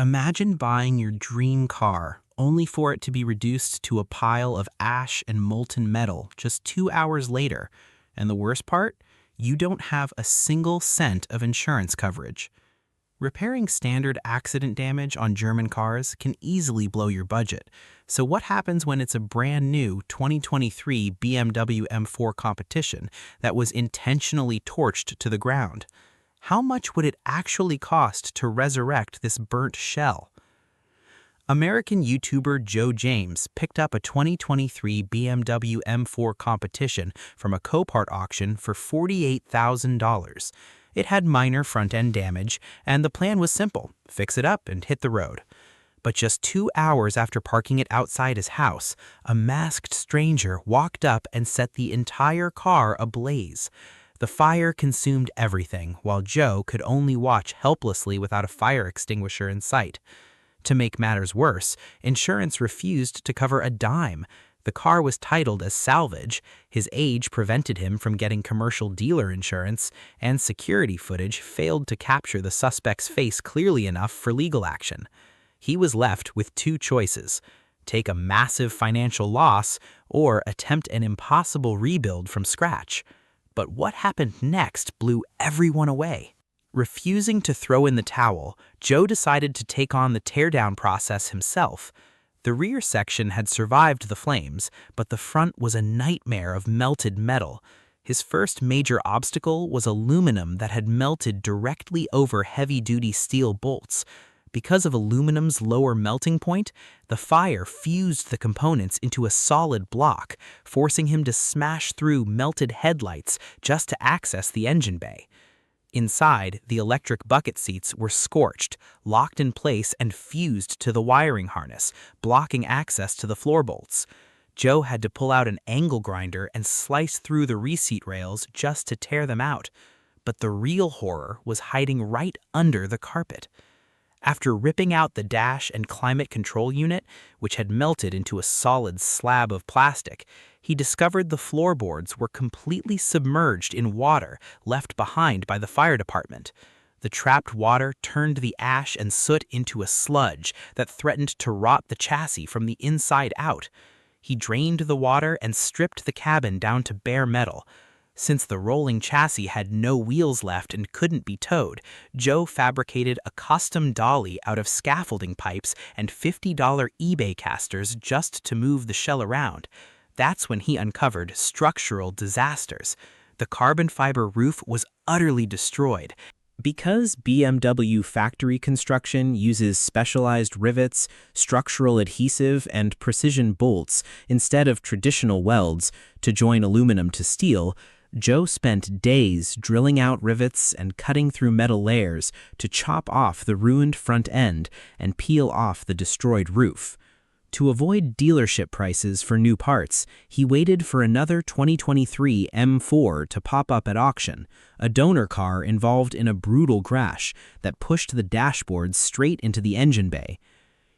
Imagine buying your dream car, only for it to be reduced to a pile of ash and molten metal just 2 hours later. And the worst part? You don't have a single cent of insurance coverage. Repairing standard accident damage on German cars can easily blow your budget. So what happens when it's a brand new 2023 BMW M4 competition that was intentionally torched to the ground? How much would it actually cost to resurrect this burnt shell? American YouTuber Joe James picked up a 2023 BMW M4 competition from a Copart auction for $48,000. It had minor front-end damage, and the plan was simple: fix it up and hit the road. But just 2 hours after parking it outside his house, a masked stranger walked up and set the entire car ablaze. The fire consumed everything, while Joe could only watch helplessly without a fire extinguisher in sight. To make matters worse, insurance refused to cover a dime. The car was titled as salvage, his age prevented him from getting commercial dealer insurance, and security footage failed to capture the suspect's face clearly enough for legal action. He was left with two choices: take a massive financial loss or attempt an impossible rebuild from scratch. But what happened next blew everyone away. Refusing to throw in the towel, Joe decided to take on the teardown process himself. The rear section had survived the flames, but the front was a nightmare of melted metal. His first major obstacle was aluminum that had melted directly over heavy-duty steel bolts. Because of aluminum's lower melting point, the fire fused the components into a solid block, forcing him to smash through melted headlights just to access the engine bay. Inside, the electric bucket seats were scorched, locked in place and fused to the wiring harness, blocking access to the floor bolts. Joe had to pull out an angle grinder and slice through the reseat rails just to tear them out. But the real horror was hiding right under the carpet. After ripping out the dash and climate control unit, which had melted into a solid slab of plastic, he discovered the floorboards were completely submerged in water left behind by the fire department. The trapped water turned the ash and soot into a sludge that threatened to rot the chassis from the inside out. He drained the water and stripped the cabin down to bare metal. Since the rolling chassis had no wheels left and couldn't be towed, Joe fabricated a custom dolly out of scaffolding pipes and $50 eBay casters just to move the shell around. That's when he uncovered structural disasters. The carbon fiber roof was utterly destroyed. Because BMW factory construction uses specialized rivets, structural adhesive, and precision bolts instead of traditional welds to join aluminum to steel, Joe spent days drilling out rivets and cutting through metal layers to chop off the ruined front end and peel off the destroyed roof. To avoid dealership prices for new parts, he waited for another 2023 M4 to pop up at auction, a donor car involved in a brutal crash that pushed the dashboard straight into the engine bay.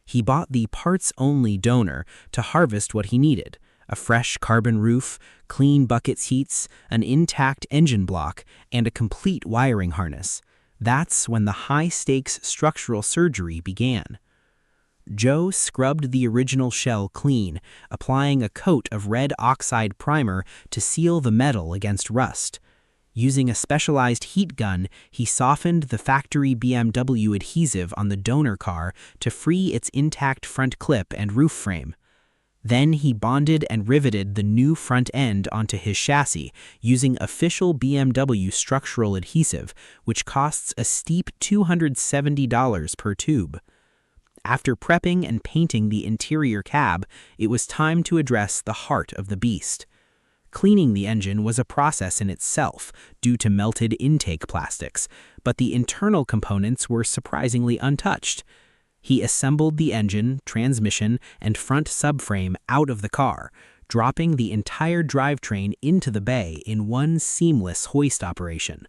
He bought the parts-only donor to harvest what he needed: a fresh carbon roof, clean bucket seats, an intact engine block, and a complete wiring harness. That's when the high-stakes structural surgery began. Joe scrubbed the original shell clean, applying a coat of red oxide primer to seal the metal against rust. Using a specialized heat gun, he softened the factory BMW adhesive on the donor car to free its intact front clip and roof frame. Then he bonded and riveted the new front end onto his chassis using official BMW structural adhesive, which costs a steep $270 per tube. After prepping and painting the interior cab, it was time to address the heart of the beast. Cleaning the engine was a process in itself due to melted intake plastics, but the internal components were surprisingly untouched. He assembled the engine, transmission, and front subframe out of the car, dropping the entire drivetrain into the bay in one seamless hoist operation.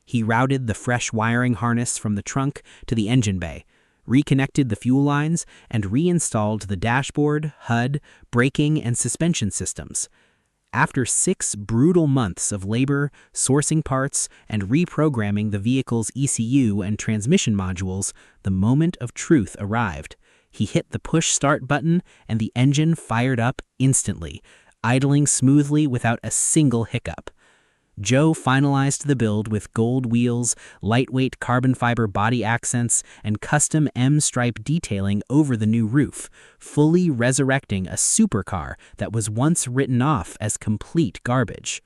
He routed the fresh wiring harness from the trunk to the engine bay, reconnected the fuel lines, and reinstalled the dashboard, HUD, braking, and suspension systems. After 6 brutal months of labor, sourcing parts, and reprogramming the vehicle's ECU and transmission modules, the moment of truth arrived. He hit the push-start button, and the engine fired up instantly, idling smoothly without a single hiccup. Joe finalized the build with gold wheels, lightweight carbon fiber body accents, and custom M-stripe detailing over the new roof, fully resurrecting a supercar that was once written off as complete garbage.